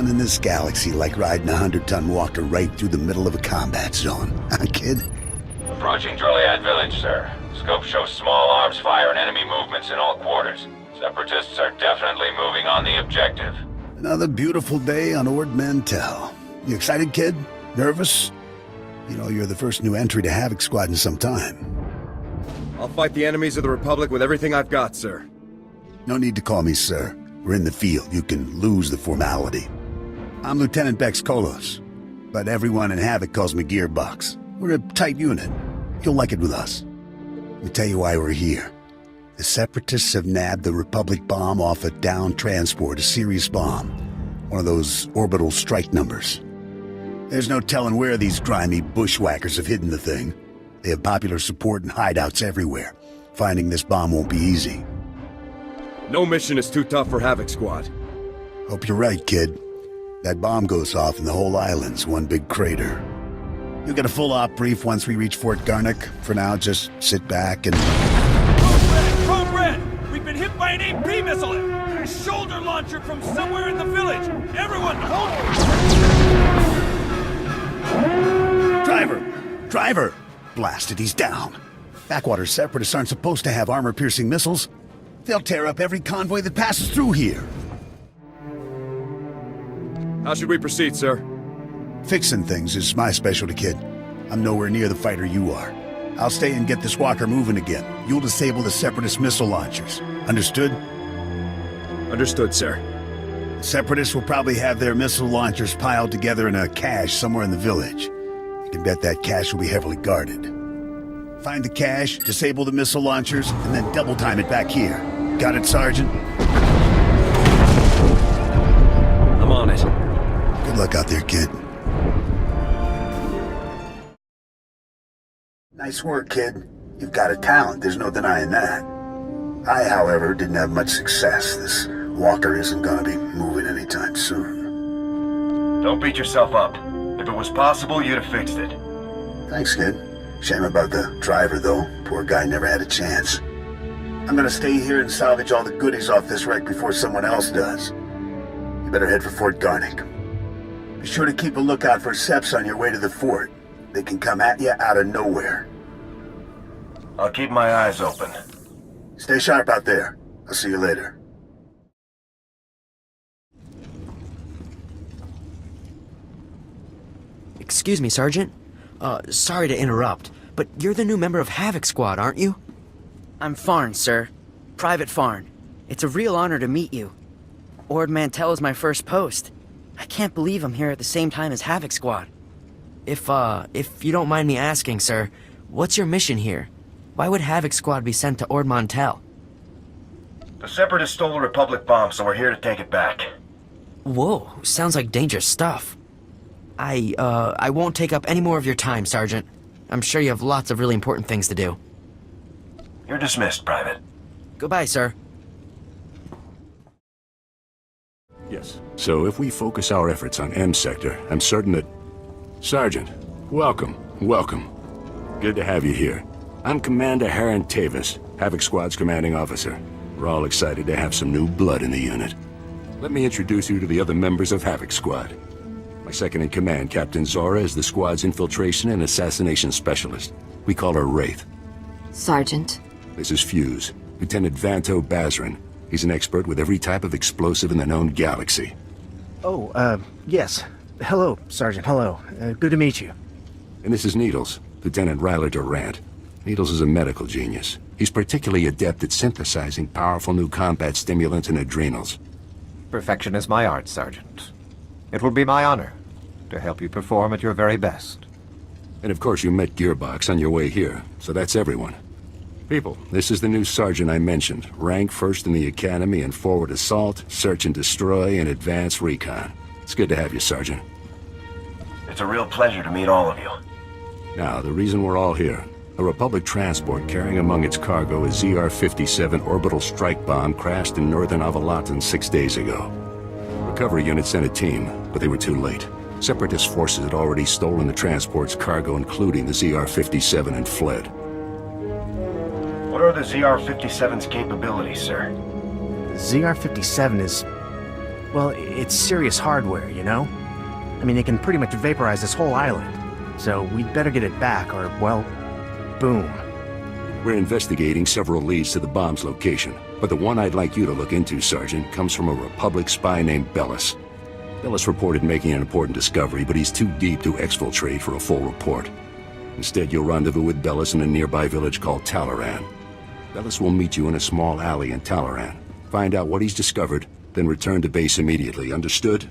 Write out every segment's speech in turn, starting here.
Nothing in this galaxy like riding a 100-ton walker right through the middle of a combat zone. Huh, kid? Approaching Droliad Village, sir. Scope shows small arms fire and enemy movements in all quarters. Separatists are definitely moving on the objective. Another beautiful day on Ord Mantell. You excited, kid? Nervous? You know, you're the first new entry to Havoc Squad in some time. I'll fight the enemies of the Republic with everything I've got, sir. No need to call me sir. We're in the field. You can lose the formality. I'm Lieutenant Bex Kolos, but everyone in Havoc calls me Gearbox. We're a tight unit. You'll like it with us. Let me tell you why we're here. The Separatists have nabbed the Republic bomb off a downed transport, a Sirius bomb. One of those orbital strike numbers. There's no telling where these grimy bushwhackers have hidden the thing. They have popular support and hideouts everywhere. Finding this bomb won't be easy. No mission is too tough for Havoc Squad. Hope you're right, kid. That bomb goes off and the whole island's one big crater. You'll get a full op brief once we reach Fort Garnick. For now, just sit back and... Code Red! We've been hit by an AP missile! A shoulder launcher from somewhere in the village! Everyone, hold... Driver! Blasted, he's down. Backwater Separatists aren't supposed to have armor-piercing missiles. They'll tear up every convoy that passes through here. How should we proceed, sir? Fixing things is my specialty, kid. I'm nowhere near the fighter you are. I'll stay and get this walker moving again. You'll disable the Separatist missile launchers. Understood? Understood, sir. Separatists will probably have their missile launchers piled together in a cache somewhere in the village. You can bet that cache will be heavily guarded. Find the cache, disable the missile launchers, and then double time it back here. Got it, Sergeant? I'm on it. Good luck out there, kid. Nice work, kid. You've got a talent, there's no denying that. I, however, didn't have much success. This walker isn't gonna be moving anytime soon. Don't beat yourself up. If it was possible, you'd have fixed it. Thanks, kid. Shame about the driver, though. Poor guy never had a chance. I'm gonna stay here and salvage all the goodies off this wreck before someone else does. You better head for Fort Garnick. Be sure to keep a lookout for Seps on your way to the fort. They can come at you out of nowhere. I'll keep my eyes open. Stay sharp out there. I'll see you later. Excuse me, Sergeant. Sorry to interrupt, but you're the new member of Havoc Squad, aren't you? I'm Farn, sir. Private Farn. It's a real honor to meet you. Ord Mantell is my first post. I can't believe I'm here at the same time as Havoc Squad. If you don't mind me asking, sir, what's your mission here? Why would Havoc Squad be sent to Ord Mantell? The Separatists stole the Republic bomb, so we're here to take it back. Whoa, sounds like dangerous stuff. I won't take up any more of your time, Sergeant. I'm sure you have lots of really important things to do. You're dismissed, Private. Goodbye, sir. Yes. So if we focus our efforts on M Sector, I'm certain that... Sergeant, welcome. Good to have you here. I'm Commander Harren Tavis, Havoc Squad's commanding officer. We're all excited to have some new blood in the unit. Let me introduce you to the other members of Havoc Squad. My second-in-command, Captain Zora, is the squad's infiltration and assassination specialist. We call her Wraith. Sergeant. This is Fuse, Lieutenant Vanto Bazrin. He's an expert with every type of explosive in the known galaxy. Oh, yes. Hello, Sergeant, hello. Good to meet you. And this is Needles, Lieutenant Ryler Durant. Needles is a medical genius. He's particularly adept at synthesizing powerful new combat stimulants and adrenals. Perfection is my art, Sergeant. It will be my honor to help you perform at your very best. And of course you met Gearbox on your way here, so that's everyone. People, this is the new sergeant I mentioned. Rank first in the academy in forward assault, search and destroy, and advanced recon. It's good to have you, Sergeant. It's a real pleasure to meet all of you. Now, the reason we're all here. A Republic transport carrying among its cargo a ZR-57 orbital strike bomb crashed in northern Avalatan 6 days ago. Recovery unit sent a team, but they were too late. Separatist forces had already stolen the transport's cargo, including the ZR-57, and fled. What are the ZR-57's capabilities, sir? The ZR-57 is... Well, it's serious hardware, you know? I mean, they can pretty much vaporize this whole island. So we'd better get it back, or, well, boom. We're investigating several leads to the bomb's location, but the one I'd like you to look into, Sergeant, comes from a Republic spy named Bellis. Bellis reported making an important discovery, but he's too deep to exfiltrate for a full report. Instead, you'll rendezvous with Bellis in a nearby village called Talaran. Bellis will meet you in a small alley in Talaran. Find out what he's discovered, then return to base immediately. Understood?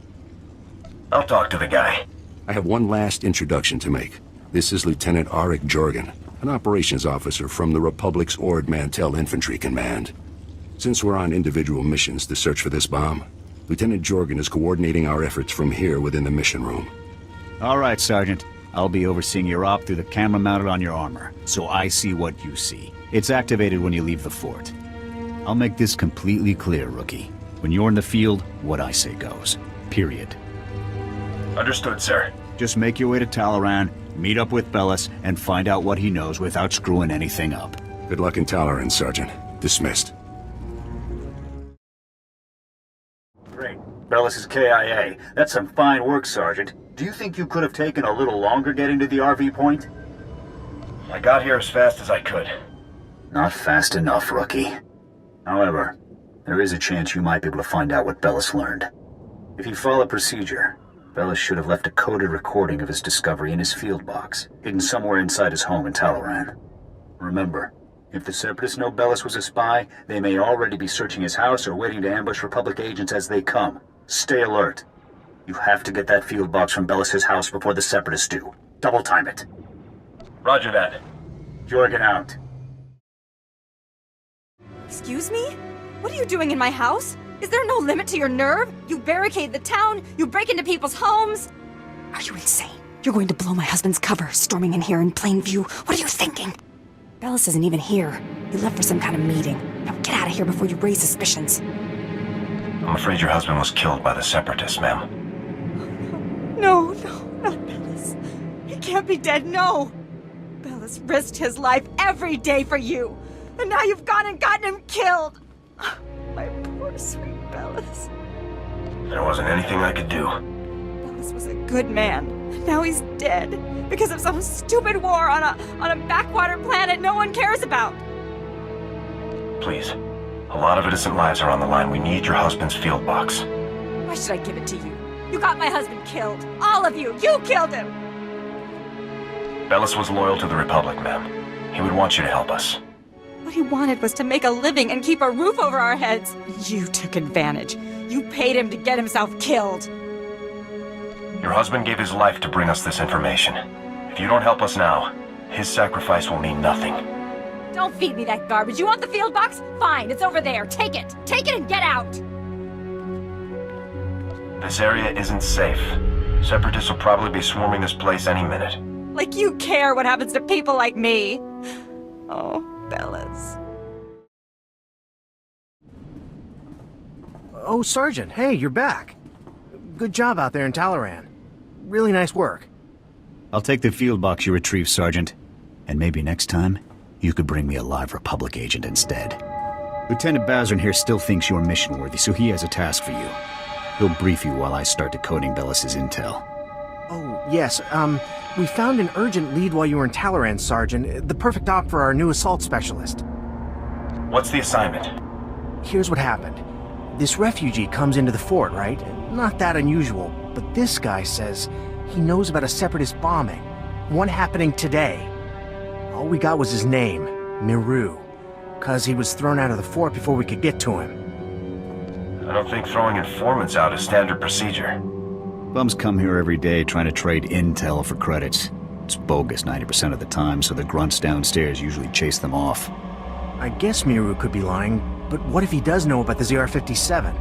I'll talk to the guy. I have one last introduction to make. This is Lieutenant Arik Jorgen, an operations officer from the Republic's Ord Mantell Infantry Command. Since we're on individual missions to search for this bomb, Lieutenant Jorgen is coordinating our efforts from here within the mission room. All right, Sergeant. I'll be overseeing your op through the camera mounted on your armor, so I see what you see. It's activated when you leave the fort. I'll make this completely clear, Rookie. When you're in the field, what I say goes. Period. Understood, sir. Just make your way to Talaran, meet up with Bellis, and find out what he knows without screwing anything up. Good luck in Talaran, Sergeant. Dismissed. Great. Bellis is KIA. That's some fine work, Sergeant. Do you think you could have taken a little longer getting to the RV point? I got here as fast as I could. Not fast enough, Rookie. However, there is a chance you might be able to find out what Bellis learned. If you follow procedure, Bellis should have left a coded recording of his discovery in his field box, hidden somewhere inside his home in Talaran. Remember, if the Separatists know Bellis was a spy, they may already be searching his house or waiting to ambush Republic agents as they come. Stay alert. You have to get that field box from Bellis' house before the Separatists do. Double time it. Roger that. Jorgen out. Excuse me? What are you doing in my house? Is there no limit to your nerve? You barricade the town, you break into people's homes. Are you insane? You're going to blow my husband's cover, storming in here in plain view. What are you thinking? Bellis isn't even here. He left for some kind of meeting. Now get out of here before you raise suspicions. I'm afraid your husband was killed by the Separatists, ma'am. No, not Bellis. He can't be dead, no. Bellis risked his life every day for you. And now you've gone and gotten him killed. My poor, sweet Bellis. There wasn't anything I could do. Bellis was a good man. Now he's dead. Because of some stupid war on a backwater planet no one cares about. Please. A lot of innocent lives are on the line. We need your husband's field box. Why should I give it to you? You got my husband killed. All of you. You killed him. Bellis was loyal to the Republic, ma'am. He would want you to help us. What he wanted was to make a living and keep a roof over our heads. You took advantage. You paid him to get himself killed. Your husband gave his life to bring us this information. If you don't help us now, his sacrifice will mean nothing. Don't feed me that garbage. You want the field box? Fine, it's over there. Take it. Take it and get out. This area isn't safe. Separatists will probably be swarming this place any minute. Like you care what happens to people like me. Oh, Bellis. Oh, Sergeant, hey, you're back. Good job out there in Talaran. Really nice work. I'll take the field box you retrieved, Sergeant. And maybe next time, you could bring me a live Republic agent instead. Lieutenant Bazrin here still thinks you're mission-worthy, so he has a task for you. He'll brief you while I start decoding Bellis' intel. Oh, yes, we found an urgent lead while you were in Talaran, Sergeant. The perfect op for our new assault specialist. What's the assignment? Here's what happened. This refugee comes into the fort, right? Not that unusual, but this guy says he knows about a Separatist bombing. One happening today. All we got was his name, Miru. 'Cause he was thrown out of the fort before we could get to him. I don't think throwing informants out is standard procedure. Bums come here every day trying to trade intel for credits. It's bogus 90% of the time, so the grunts downstairs usually chase them off. I guess Miru could be lying, but what if he does know about the ZR-57?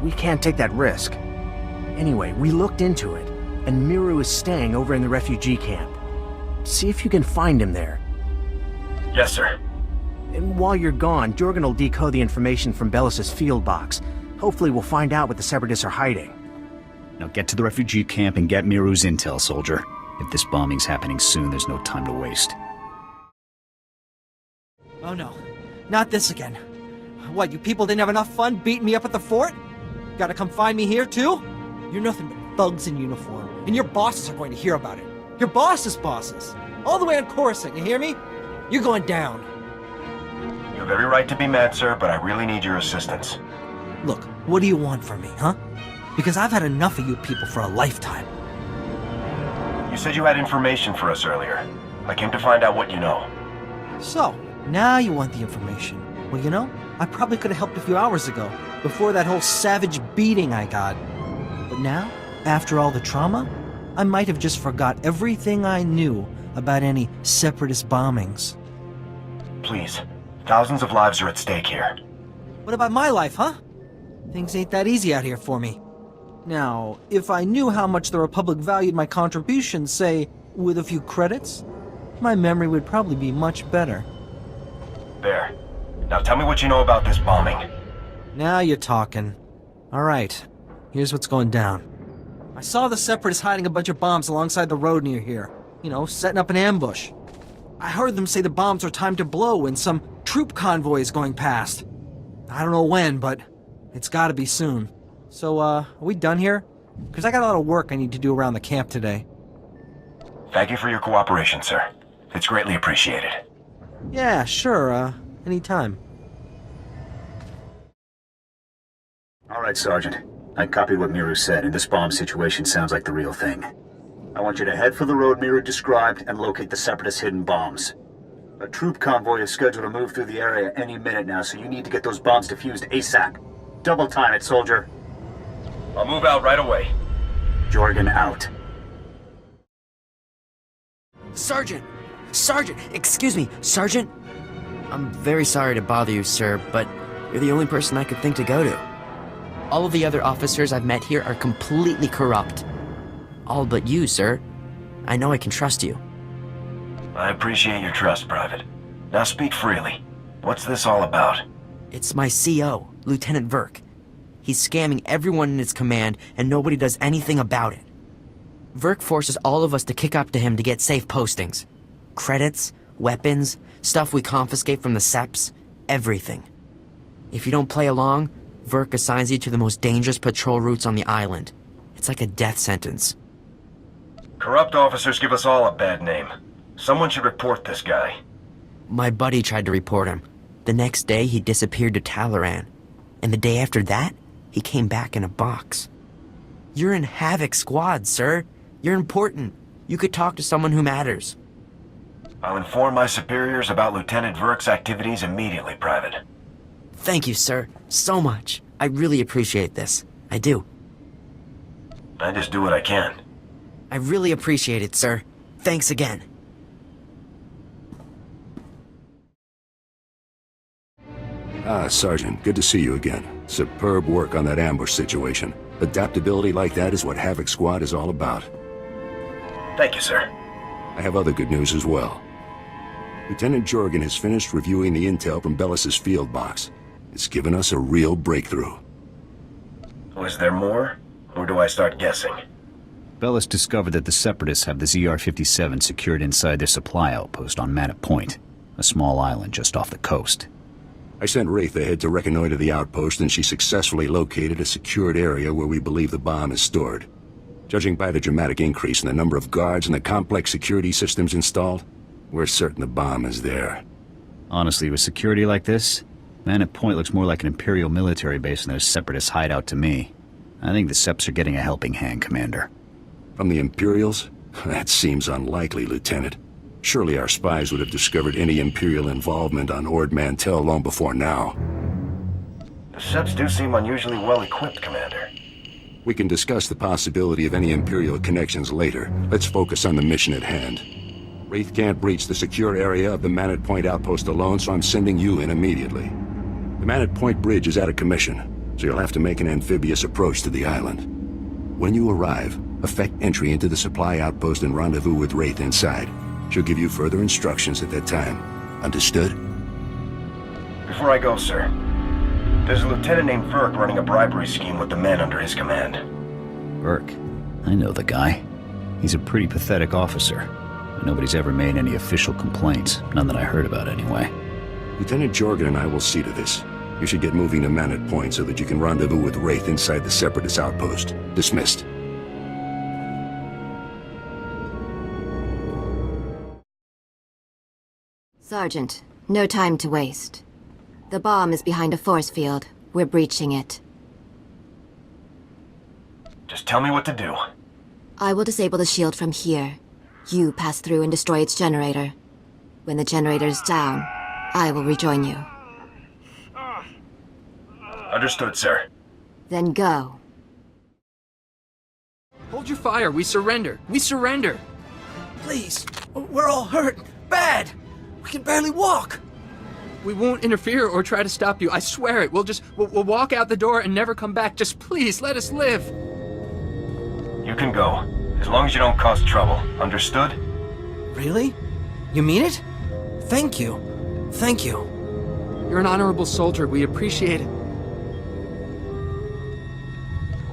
We can't take that risk. Anyway, we looked into it, and Miru is staying over in the refugee camp. See if you can find him there. Yes, sir. And while you're gone, Jorgen will decode the information from Bellis' field box. Hopefully we'll find out what the Separatists are hiding. Now get to the refugee camp and get Miru's intel, soldier. If this bombing's happening soon, there's no time to waste. Oh no, not this again. What, you people didn't have enough fun beating me up at the fort? Gotta come find me here, too? You're nothing but thugs in uniform, and your bosses are going to hear about it. Your boss's bosses. All the way on Coruscant, you hear me? You're going down. You have every right to be mad, sir, but I really need your assistance. Look, what do you want from me, huh? Because I've had enough of you people for a lifetime. You said you had information for us earlier. I came to find out what you know. So, now you want the information. Well, you know, I probably could have helped a few hours ago, before that whole savage beating I got. But now, after all the trauma, I might have just forgot everything I knew about any separatist bombings. Please. Thousands of lives are at stake here. What about my life, huh? Things ain't that easy out here for me. Now, if I knew how much the Republic valued my contributions, say, with a few credits, my memory would probably be much better. There. Now tell me what you know about this bombing. Now you're talking. Alright, here's what's going down. I saw the Separatists hiding a bunch of bombs alongside the road near here. You know, setting up an ambush. I heard them say the bombs are timed to blow when some troop convoy is going past. I don't know when, but it's gotta be soon. So, are we done here? Because I got a lot of work I need to do around the camp today. Thank you for your cooperation, sir. It's greatly appreciated. Yeah, sure, anytime. All right, Sergeant. I copied what Miru said, and this bomb situation sounds like the real thing. I want you to head for the road Miru described and locate the Separatist hidden bombs. A troop convoy is scheduled to move through the area any minute now, so you need to get those bombs defused ASAP. Double time it, soldier. I'll move out right away. Jorgen out. Sergeant! Sergeant! Excuse me, Sergeant? I'm very sorry to bother you, sir, but you're the only person I could think to go to. All of the other officers I've met here are completely corrupt. All but you, sir. I know I can trust you. I appreciate your trust, Private. Now speak freely. What's this all about? It's my CO, Lieutenant Verk. He's scamming everyone in his command, and nobody does anything about it. Verk forces all of us to kick up to him to get safe postings. Credits, weapons, stuff we confiscate from the SEPs, everything. If you don't play along, Verk assigns you to the most dangerous patrol routes on the island. It's like a death sentence. Corrupt officers give us all a bad name. Someone should report this guy. My buddy tried to report him. The next day, he disappeared to Talaran. And the day after that, he came back in a box. You're in Havoc's squad, sir. You're important. You could talk to someone who matters. I'll inform my superiors about Lieutenant Verk's activities immediately, Private. Thank you, sir. So much. I really appreciate this. I do. I just do what I can. I really appreciate it, sir. Thanks again. Ah, Sergeant, good to see you again. Superb work on that ambush situation. Adaptability like that is what Havoc Squad is all about. Thank you, sir. I have other good news as well. Lieutenant Jorgen has finished reviewing the intel from Bellis's field box. It's given us a real breakthrough. Was there more? Or do I start guessing? Bellis discovered that the Separatists have the ZR-57 secured inside their supply outpost on Manor Point, a small island just off the coast. I sent Wraith ahead to reconnoiter the outpost, and she successfully located a secured area where we believe the bomb is stored. Judging by the dramatic increase in the number of guards and the complex security systems installed, we're certain the bomb is there. Honestly, with security like this, Manor Point looks more like an Imperial military base than a Separatist hideout to me. I think the Seps are getting a helping hand, Commander. From the Imperials? That seems unlikely, Lieutenant. Surely our spies would have discovered any Imperial involvement on Ord Mantell long before now. The Seps do seem unusually well-equipped, Commander. We can discuss the possibility of any Imperial connections later. Let's focus on the mission at hand. Wraith can't breach the secure area of the Manor Point outpost alone, so I'm sending you in immediately. The Manor Point bridge is out of commission, so you'll have to make an amphibious approach to the island. When you arrive, effect entry into the supply outpost and rendezvous with Wraith inside. She'll give you further instructions at that time. Understood? Before I go, sir, there's a lieutenant named Verk running a bribery scheme with the men under his command. Verk? I know the guy. He's a pretty pathetic officer. Nobody's ever made any official complaints. None that I heard about, anyway. Lieutenant Jorgen and I will see to this. You should get moving to Manor Point so that you can rendezvous with Wraith inside the Separatist outpost. Dismissed. Sergeant, no time to waste. The bomb is behind a force field. We're breaching it. Just tell me what to do. I will disable the shield from here. You pass through and destroy its generator. When the generator is down, I will rejoin you. Understood, sir. Then go. Hold your fire. We surrender. We surrender. Please, we're all hurt. Bad. We can barely walk. We won't interfere or try to stop you. I swear it. We'll walk out the door and never come back. Just please, let us live. You can go, as long as you don't cause trouble. Understood? Really? You mean it? Thank you. Thank you. You're an honorable soldier. We appreciate it.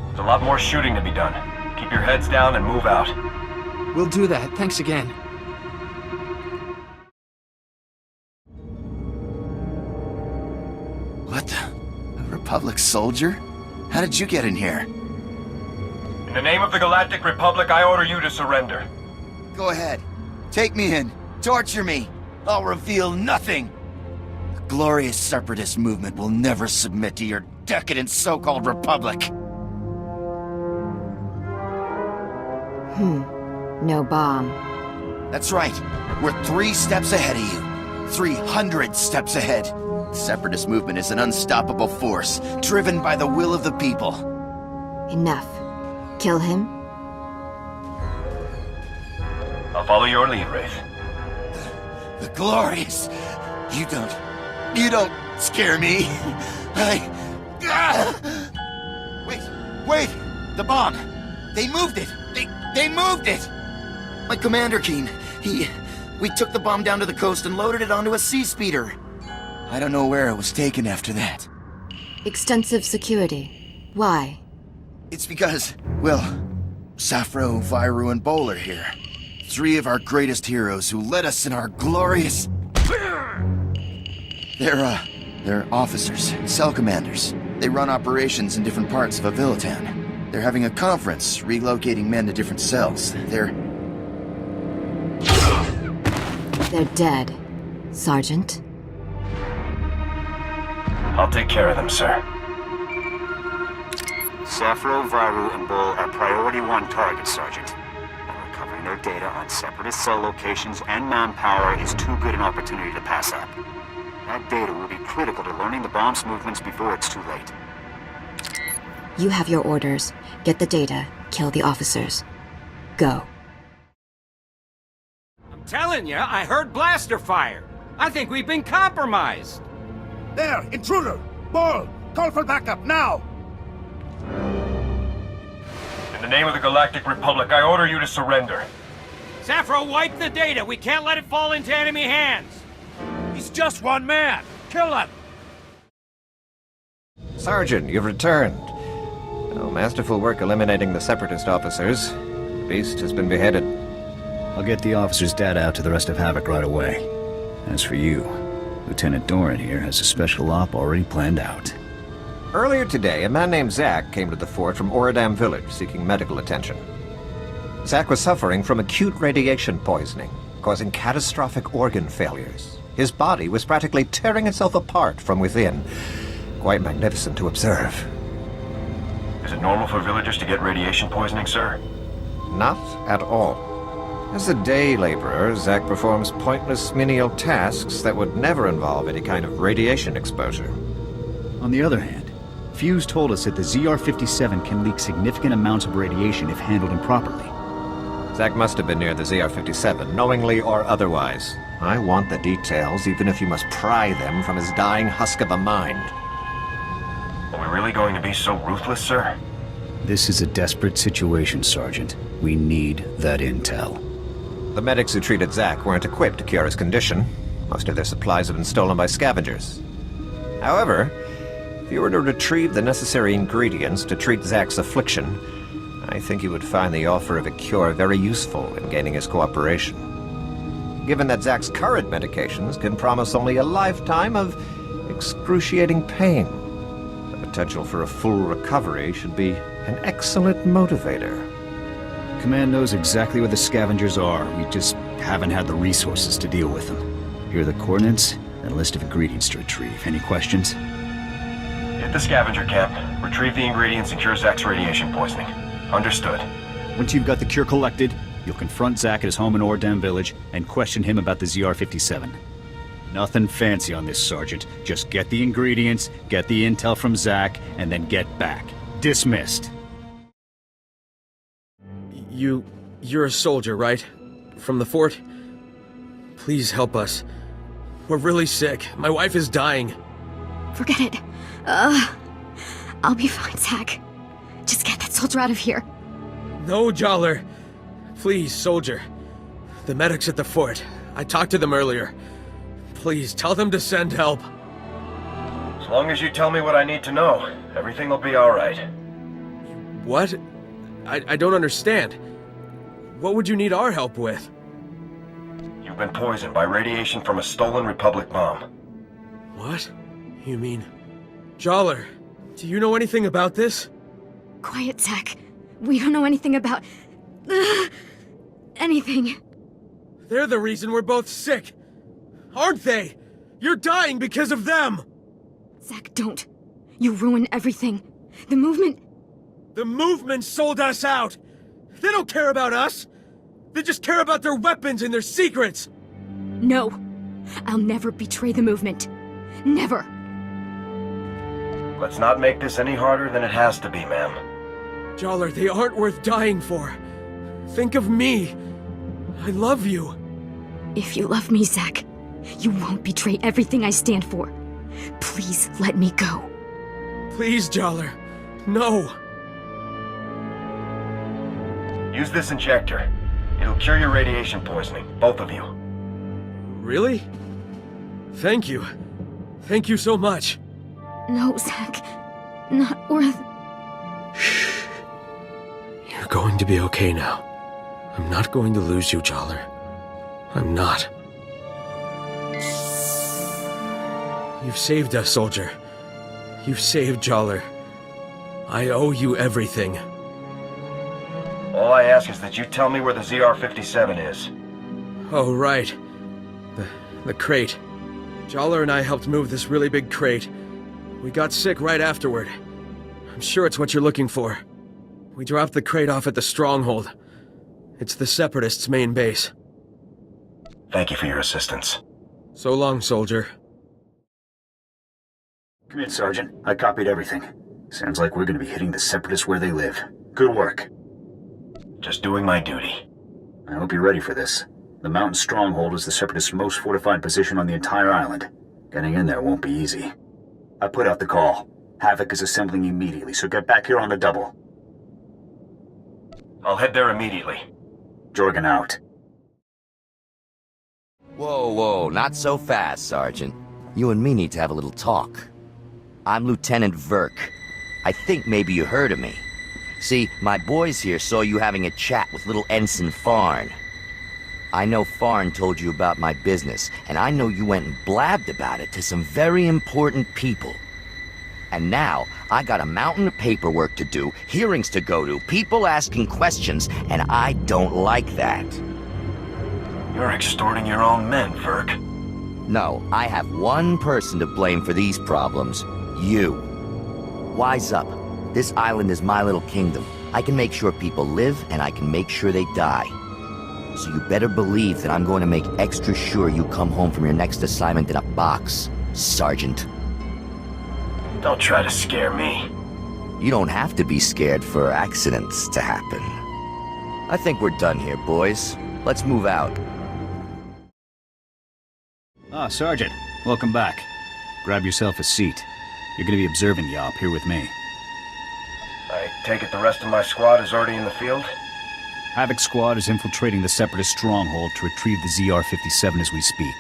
There's a lot more shooting to be done. Keep your heads down and move out. We'll do that. Thanks again. What the? A Republic soldier? How did you get in here? In the name of the Galactic Republic, I order you to surrender. Go ahead. Take me in. Torture me. I'll reveal nothing. The glorious Separatist movement will never submit to your decadent so-called Republic. No bomb. That's right. We're 3 steps ahead of you. 300 steps ahead. The Separatist movement is an unstoppable force, driven by the will of the people. Enough. Kill him? I'll follow your lead, Wraith. The glorious. You don't scare me. Wait! The bomb! They moved it! They moved it! My commander, Keen. We took the bomb down to the coast and loaded it onto a sea speeder. I don't know where it was taken after that. Extensive security. Why? It's because, well, Safro, Viru, and Bol are here. 3 of our greatest heroes who led us in our glorious... They're officers, cell commanders. They run operations in different parts of Avilitan. They're having a conference, relocating men to different cells. They're dead, Sergeant. I'll take care of them, sir. Safro, Viru, and Bol are priority 1 targets, Sergeant. And recovering their data on Separatist cell locations and manpower is too good an opportunity to pass up. That data will be critical to learning the bomb's movements before it's too late. You have your orders. Get the data. Kill the officers. Go. I'm telling you, I heard blaster fire. I think we've been compromised. There! Intruder! Ball! Call for backup, now! In the name of the Galactic Republic, I order you to surrender. Safro, wipe the data. We can't let it fall into enemy hands. He's just one man. Kill him! Sergeant, you've returned. Oh, masterful work eliminating the Separatist officers. The beast has been beheaded. I'll get the officers' data out to the rest of Havoc right away. As for you, Lieutenant Doran here has a special op already planned out. Earlier today, a man named Zack came to the fort from Ord village seeking medical attention. Zack was suffering from acute radiation poisoning, causing catastrophic organ failures. His body was practically tearing itself apart from within. Quite magnificent to observe. Is it normal for villagers to get radiation poisoning, sir? Not at all. As a day laborer, Zack performs pointless menial tasks that would never involve any kind of radiation exposure. On the other hand, Fuse told us that the ZR-57 can leak significant amounts of radiation if handled improperly. Zack must have been near the ZR-57, knowingly or otherwise. I want the details, even if you must pry them from his dying husk of a mind. Are we really going to be so ruthless, sir? This is a desperate situation, Sergeant. We need that intel. The medics who treated Zack weren't equipped to cure his condition. Most of their supplies have been stolen by scavengers. However, if you were to retrieve the necessary ingredients to treat Zack's affliction, I think you would find the offer of a cure very useful in gaining his cooperation. Given that Zack's current medications can promise only a lifetime of excruciating pain. The potential for a full recovery should be an excellent motivator. Command knows exactly where the scavengers are. We just haven't had the resources to deal with them. Here are the coordinates and a list of ingredients to retrieve. Any questions? Hit the scavenger camp. Retrieve the ingredients and cure Zach's radiation poisoning. Understood. Once you've got the cure collected, you'll confront Zach at his home in Ord Village and question him about the ZR-57. Nothing fancy on this, Sergeant. Just get the ingredients, get the intel from Zach, and then get back. Dismissed. You're a soldier, right? From the fort? Please help us. We're really sick. My wife is dying. Forget it. I'll be fine, Zach. Just get that soldier out of here. No, Joller. Please, soldier. The medics at the fort. I talked to them earlier. Please, tell them to send help. As long as you tell me what I need to know, everything will be alright. What? I don't understand. What would you need our help with? You've been poisoned by radiation from a stolen Republic bomb. What? You mean... Joller, do you know anything about this? Quiet, Zach. We don't know anything about... anything. They're the reason we're both sick. Aren't they? You're dying because of them! Zach, don't. You ruin everything. The movement... The movement sold us out! They don't care about us! They just care about their weapons and their secrets! No. I'll never betray the movement. Never. Let's not make this any harder than it has to be, ma'am. Joller, they aren't worth dying for. Think of me. I love you. If you love me, Zach, you won't betray everything I stand for. Please let me go. Please, Joller. No. Use this injector. It'll cure your radiation poisoning, both of you. Really? Thank you. Thank you so much. No, Zach. Not worth... Shh. You're going to be okay now. I'm not going to lose you, Joller. I'm not. You've saved us, soldier. You've saved Joller. I owe you everything. All I ask is that you tell me where the ZR-57 is. Oh, right. The crate. Joller and I helped move this really big crate. We got sick right afterward. I'm sure it's what you're looking for. We dropped the crate off at the stronghold. It's the Separatists' main base. Thank you for your assistance. So long, soldier. Come in, Sergeant. I copied everything. Sounds like we're gonna be hitting the Separatists where they live. Good work. Just doing my duty. I hope you're ready for this. The mountain stronghold is the Separatists' most fortified position on the entire island. Getting in there won't be easy. I put out the call. Havoc is assembling immediately, so get back here on the double. I'll head there immediately. Jorgen out. Whoa, not so fast, Sergeant. You and me need to have a little talk. I'm Lieutenant Verk. I think maybe you heard of me. See, my boys here saw you having a chat with little Ensign Farn. I know Farn told you about my business, and I know you went and blabbed about it to some very important people. And now, I got a mountain of paperwork to do, hearings to go to, people asking questions, and I don't like that. You're extorting your own men, Verk. No, I have one person to blame for these problems. You. Wise up. This island is my little kingdom. I can make sure people live, and I can make sure they die. So you better believe that I'm going to make extra sure you come home from your next assignment in a box, Sergeant. Don't try to scare me. You don't have to be scared for accidents to happen. I think we're done here, boys. Let's move out. Ah, Sergeant. Welcome back. Grab yourself a seat. You're gonna be observing the op here with me. I take it the rest of my squad is already in the field? Havoc Squad is infiltrating the Separatist stronghold to retrieve the ZR-57 as we speak.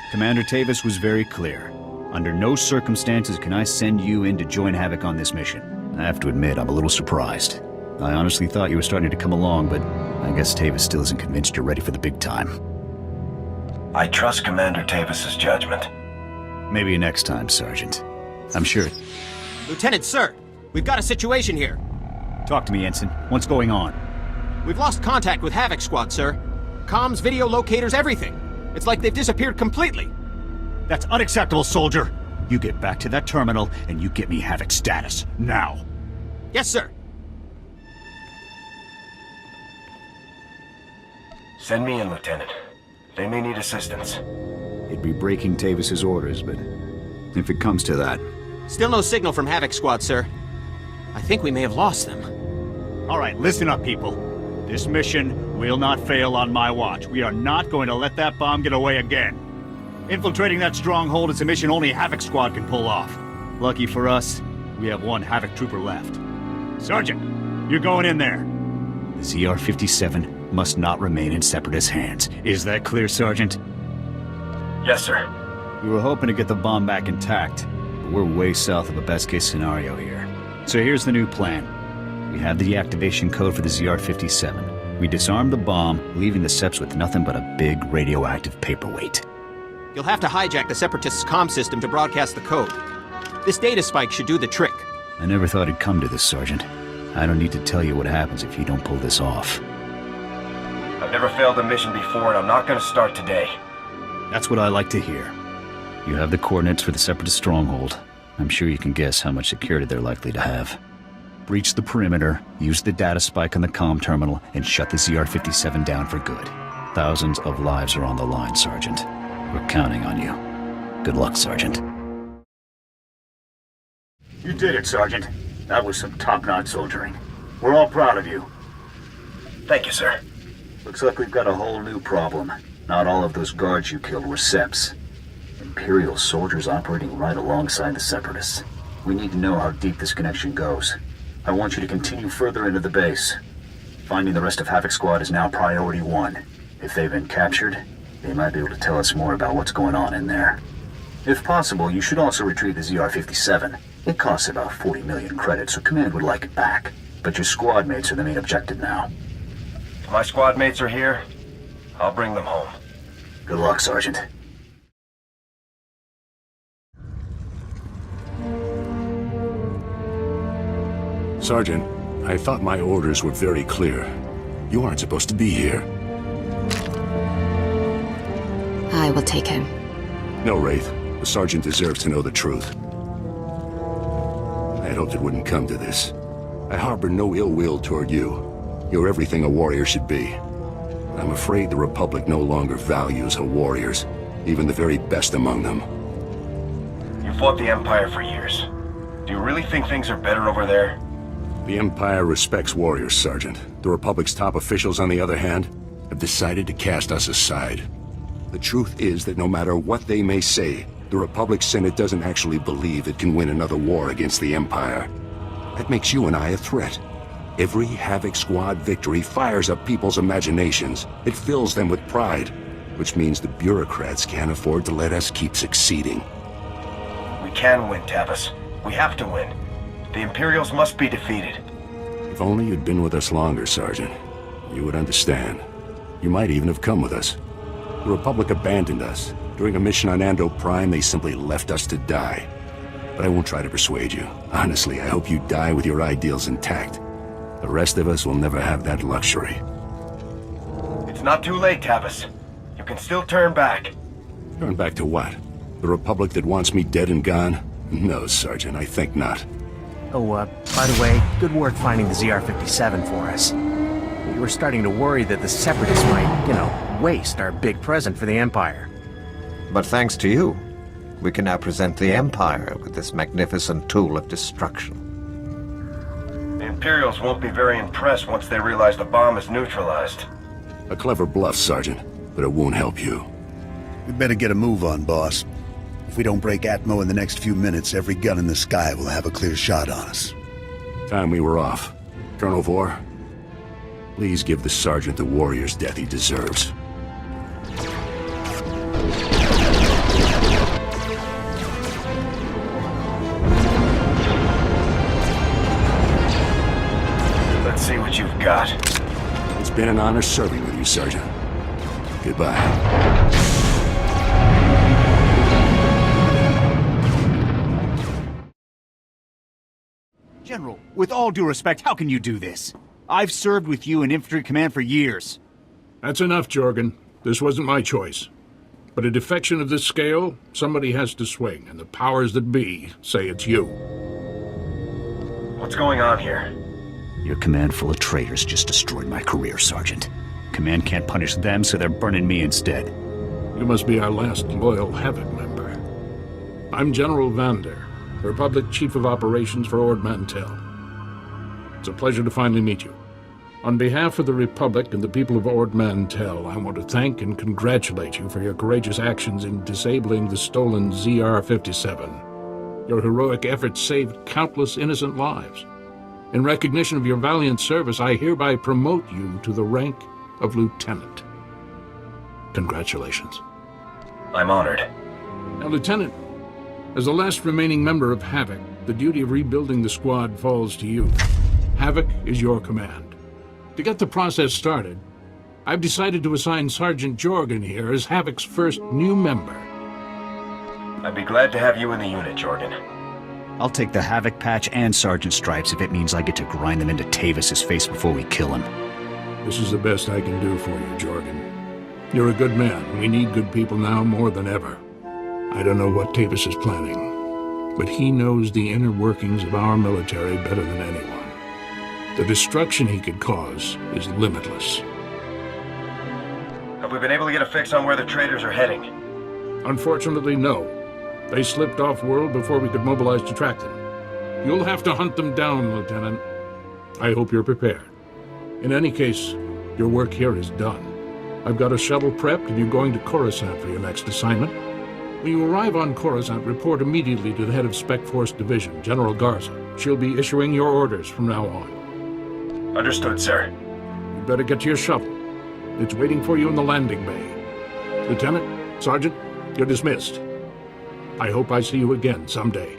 Commander Tavis was very clear. Under no circumstances can I send you in to join Havoc on this mission. I have to admit, I'm a little surprised. I honestly thought you were starting to come along, but I guess Tavis still isn't convinced you're ready for the big time. I trust Commander Tavis's judgment. Maybe next time, Sergeant. I'm sure. Lieutenant, sir! We've got a situation here. Talk to me, Ensign. What's going on? We've lost contact with Havoc Squad, sir. Comms, video locators, everything. It's like they've disappeared completely. That's unacceptable, soldier! You get back to that terminal, and you get me Havoc status. Now! Yes, sir. Send me in, Lieutenant. They may need assistance. It'd be breaking Tavis's orders, but if it comes to that... Still no signal from Havoc Squad, sir. I think we may have lost them. All right, listen up, people. This mission will not fail on my watch. We are not going to let that bomb get away again. Infiltrating that stronghold is a mission only Havoc Squad can pull off. Lucky for us, we have one Havoc trooper left. Sergeant, you're going in there. The ZR-57 must not remain in Separatist hands. Is that clear, Sergeant? Yes, sir. We were hoping to get the bomb back intact, but we're way south of a best-case scenario here. So here's the new plan. We have the deactivation code for the ZR-57. We disarm the bomb, leaving the Seps with nothing but a big radioactive paperweight. You'll have to hijack the Separatists' comm system to broadcast the code. This data spike should do the trick. I never thought it'd come to this, Sergeant. I don't need to tell you what happens if you don't pull this off. I've never failed a mission before, and I'm not going to start today. That's what I like to hear. You have the coordinates for the Separatist stronghold. I'm sure you can guess how much security they're likely to have. Breach the perimeter, use the data spike on the comm terminal, and shut the ZR-57 down for good. Thousands of lives are on the line, Sergeant. We're counting on you. Good luck, Sergeant. You did it, Sergeant. That was some top-notch soldiering. We're all proud of you. Thank you, sir. Looks like we've got a whole new problem. Not all of those guards you killed were Seps. Imperial soldiers operating right alongside the Separatists. We need to know how deep this connection goes. I want you to continue further into the base. Finding the rest of Havoc Squad is now priority 1. If they've been captured, they might be able to tell us more about what's going on in there. If possible, you should also retrieve the ZR-57. It costs about 40 million credits, so Command would like it back. But your squad mates are the main objective now. If my squad mates are here, I'll bring them home. Good luck, Sergeant. Sergeant, I thought my orders were very clear. You aren't supposed to be here. I will take him. No, Wraith. The Sergeant deserves to know the truth. I had hoped it wouldn't come to this. I harbor no ill will toward you. You're everything a warrior should be. I'm afraid the Republic no longer values her warriors, even the very best among them. You fought the Empire for years. Do you really think things are better over there? The Empire respects warriors, Sergeant. The Republic's top officials, on the other hand, have decided to cast us aside. The truth is that no matter what they may say, the Republic Senate doesn't actually believe it can win another war against the Empire. That makes you and I a threat. Every Havoc Squad victory fires up people's imaginations. It fills them with pride, which means the bureaucrats can't afford to let us keep succeeding. We can win, Tavis. We have to win. The Imperials must be defeated. If only you'd been with us longer, Sergeant. You would understand. You might even have come with us. The Republic abandoned us. During a mission on Ando Prime, they simply left us to die. But I won't try to persuade you. Honestly, I hope you die with your ideals intact. The rest of us will never have that luxury. It's not too late, Tavis. You can still turn back. Turn back to what? The Republic that wants me dead and gone? No, Sergeant, I think not. Oh, by the way, good work finding the ZR-57 for us. We were starting to worry that the Separatists might, waste our big present for the Empire. But thanks to you, we can now present the Empire with this magnificent tool of destruction. The Imperials won't be very impressed once they realize the bomb is neutralized. A clever bluff, Sergeant, but it won't help you. We'd better get a move on, boss. If we don't break Atmo in the next few minutes, every gun in the sky will have a clear shot on us. Time we were off. Colonel Vor, please give the Sergeant the warrior's death he deserves. Let's see what you've got. It's been an honor serving with you, Sergeant. Goodbye. General, with all due respect, how can you do this? I've served with you in infantry command for years. That's enough, Jorgen. This wasn't my choice. But a defection of this scale, somebody has to swing, and the powers that be say it's you. What's going on here? Your command full of traitors just destroyed my career, Sergeant. Command can't punish them, so they're burning me instead. You must be our last loyal Havoc member. I'm General Vander, Republic Chief of Operations for Ord Mantell. It's a pleasure to finally meet you. On behalf of the Republic and the people of Ord Mantell, I want to thank and congratulate you for your courageous actions in disabling the stolen ZR-57. Your heroic efforts saved countless innocent lives. In recognition of your valiant service, I hereby promote you to the rank of Lieutenant. Congratulations. I'm honored. Now, Lieutenant, as the last remaining member of Havoc, the duty of rebuilding the squad falls to you. Havoc is your command. To get the process started, I've decided to assign Sergeant Jorgen here as Havoc's first new member. I'd be glad to have you in the unit, Jorgen. I'll take the Havoc patch and Sergeant Stripes if it means I get to grind them into Tavis's face before we kill him. This is the best I can do for you, Jorgen. You're a good man. We need good people now more than ever. I don't know what Tavis is planning, but he knows the inner workings of our military better than anyone. The destruction he could cause is limitless. Have we been able to get a fix on where the traitors are heading? Unfortunately, no. They slipped off-world before we could mobilize to track them. You'll have to hunt them down, Lieutenant. I hope you're prepared. In any case, your work here is done. I've got a shuttle prepped and you're going to Coruscant for your next assignment. When you arrive on Coruscant, report immediately to the head of Spec Force Division, General Garza. She'll be issuing your orders from now on. Understood, sir. You better get to your shuttle. It's waiting for you in the landing bay. Lieutenant, Sergeant, you're dismissed. I hope I see you again someday.